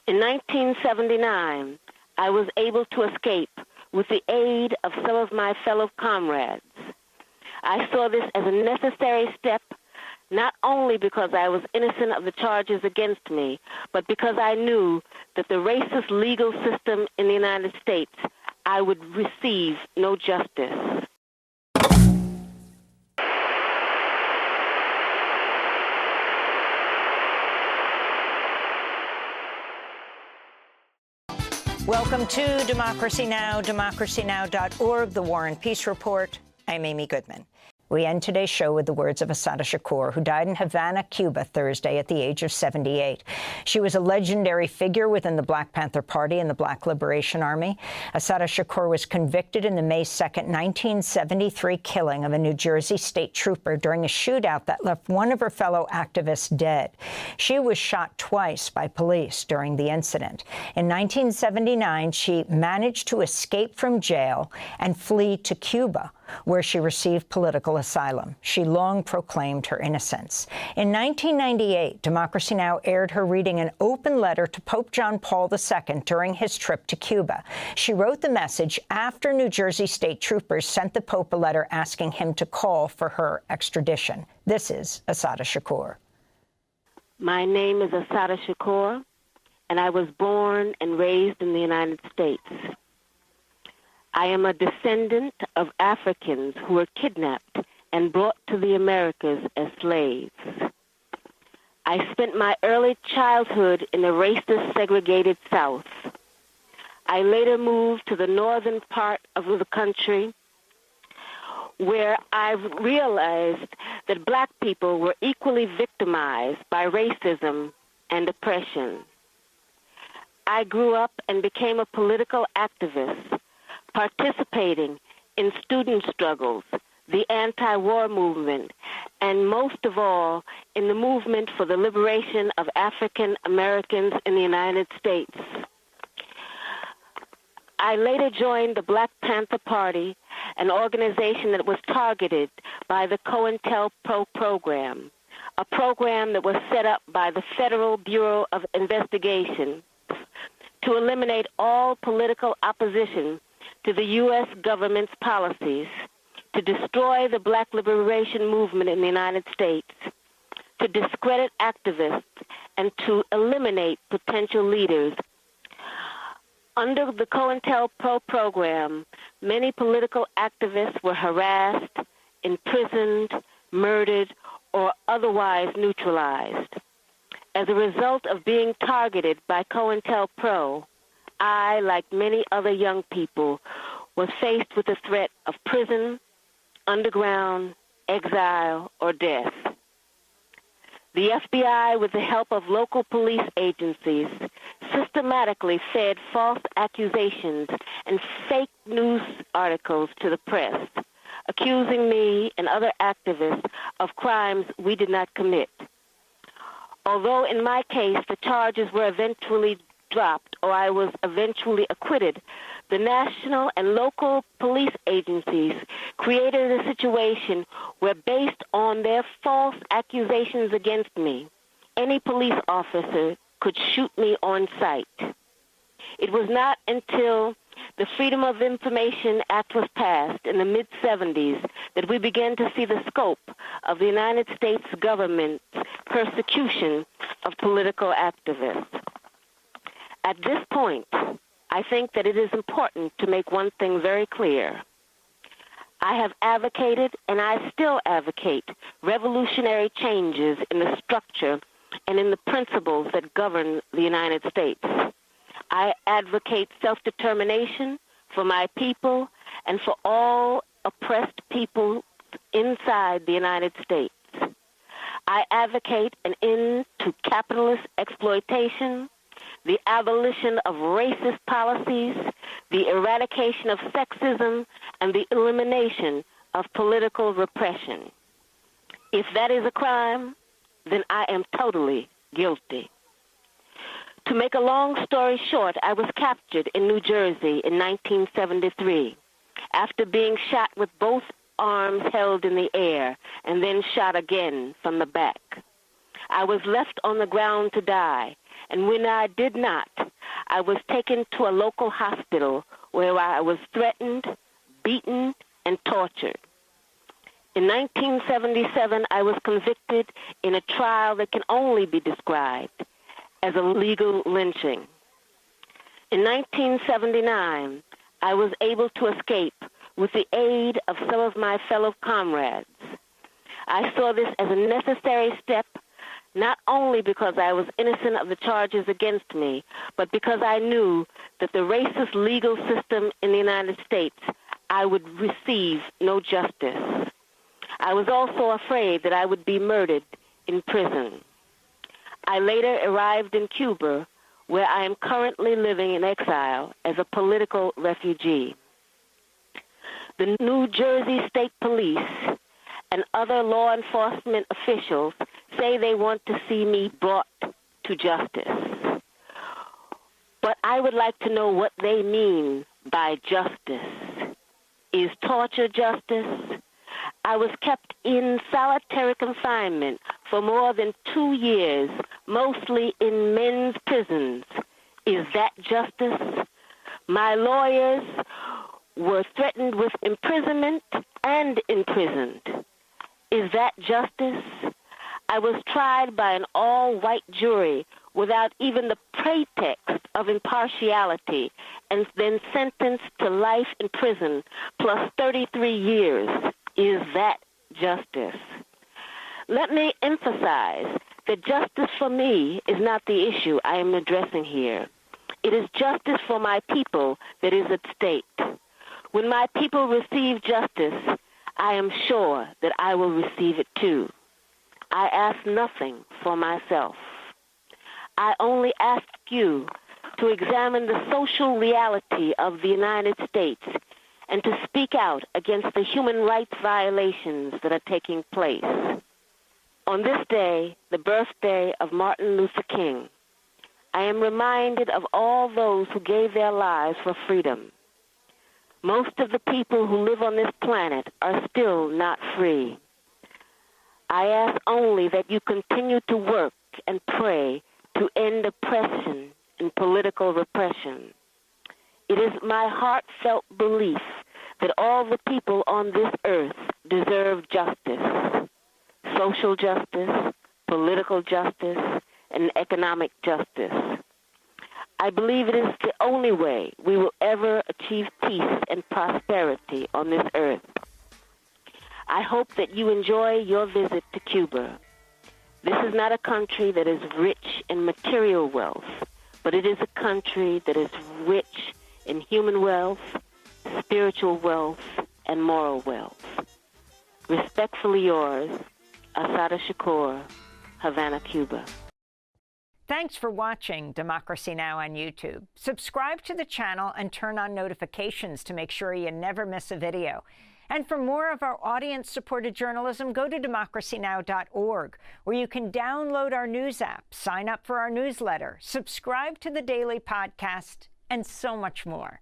In 1979, I was able to escape with the aid of some of my fellow comrades. I saw this as a necessary step, not only because I was innocent of the charges against me, but because I knew that the racist legal system in the United States, I would receive no justice. Welcome to Democracy Now!, democracynow.org, the War and Peace Report. I'm Amy Goodman. We end today's show with the words of Assata Shakur, who died in Havana, Cuba, Thursday at the age of 78. She was a legendary figure within the Black Panther Party and the Black Liberation Army. Assata Shakur was convicted in the May 2nd, 1973 killing of a New Jersey state trooper during a shootout that left one of her fellow activists dead. She was shot twice by police during the incident. In 1979, she managed to escape from jail and flee to Cuba, where she received political asylum. She long proclaimed her innocence. In 1998, Democracy Now! Aired her reading an open letter to Pope John Paul II during his trip to Cuba. She wrote the message after New Jersey state troopers sent the Pope a letter asking him to call for her extradition. This is Assata Shakur. My name is Assata Shakur, and I was born and raised in the United States. I am a descendant of Africans who were kidnapped and brought to the Americas as slaves. I spent my early childhood in the racist, segregated South. I later moved to the northern part of the country, where I realized that black people were equally victimized by racism and oppression. I grew up and became a political activist, participating in student struggles, the anti-war movement, and most of all, in the movement for the liberation of African Americans in the United States. I later joined the Black Panther Party, an organization that was targeted by the COINTELPRO program, a program that was set up by the Federal Bureau of Investigation to eliminate all political opposition to the U.S. government's policies, to destroy the black liberation movement in the United States, to discredit activists, and to eliminate potential leaders. Under the COINTELPRO program, many political activists were harassed, imprisoned, murdered, or otherwise neutralized. As a result of being targeted by COINTELPRO, I, like many other young people, was faced with the threat of prison, underground, exile, or death. The FBI, with the help of local police agencies, systematically fed false accusations and fake news articles to the press, accusing me and other activists of crimes we did not commit. Although in my case the charges were eventually dropped, or I was eventually acquitted, the national and local police agencies created a situation where, based on their false accusations against me, any police officer could shoot me on sight. It was not until the Freedom of Information Act was passed in the mid-'70s that we began to see the scope of the United States government's persecution of political activists. At this point, I think that it is important to make one thing very clear. I have advocated, and I still advocate, revolutionary changes in the structure and in the principles that govern the United States. I advocate self-determination for my people and for all oppressed people inside the United States. I advocate an end to capitalist exploitation, the abolition of racist policies, the eradication of sexism, and the elimination of political repression. If that is a crime, then I am totally guilty. To make a long story short, I was captured in New Jersey in 1973 after being shot with both arms held in the air and then shot again from the back. I was left on the ground to die, and when I did not, I was taken to a local hospital where I was threatened, beaten, and tortured. In 1977, I was convicted in a trial that can only be described as a legal lynching. In 1979, I was able to escape with the aid of some of my fellow comrades. I saw this as a necessary step, not only because I was innocent of the charges against me, but because I knew that the racist legal system in the United States, I would receive no justice. I was also afraid that I would be murdered in prison. I later arrived in Cuba, where I am currently living in exile as a political refugee. The New Jersey State Police and other law enforcement officials say they want to see me brought to justice. But I would like to know what they mean by justice. Is torture justice? I was kept in solitary confinement for more than 2 years, mostly in men's prisons. Is that justice? My lawyers were threatened with imprisonment and imprisoned. Is that justice? I was tried by an all-white jury without even the pretext of impartiality and then sentenced to life in prison plus 33 years. Is that justice? Let me emphasize that justice for me is not the issue I am addressing here. It is justice for my people that is at stake. When my people receive justice, I am sure that I will receive it too. I ask nothing for myself. I only ask you to examine the social reality of the United States and to speak out against the human rights violations that are taking place. On this day, the birthday of Martin Luther King, I am reminded of all those who gave their lives for freedom. Most of the people who live on this planet are still not free. I ask only that you continue to work and pray to end oppression and political repression. It is my heartfelt belief that all the people on this earth deserve justice, social justice, political justice, and economic justice. I believe it is the only way we will ever achieve peace and prosperity on this earth. I hope that you enjoy your visit to Cuba. This is not a country that is rich in material wealth, but it is a country that is rich in human wealth, spiritual wealth, and moral wealth. Respectfully yours, Assata Shakur, Havana, Cuba. Thanks for watching Democracy Now! On YouTube. Subscribe to the channel and turn on notifications to make sure you never miss a video. And for more of our audience-supported journalism, go to democracynow.org, where you can download our news app, sign up for our newsletter, subscribe to the daily podcast, and so much more.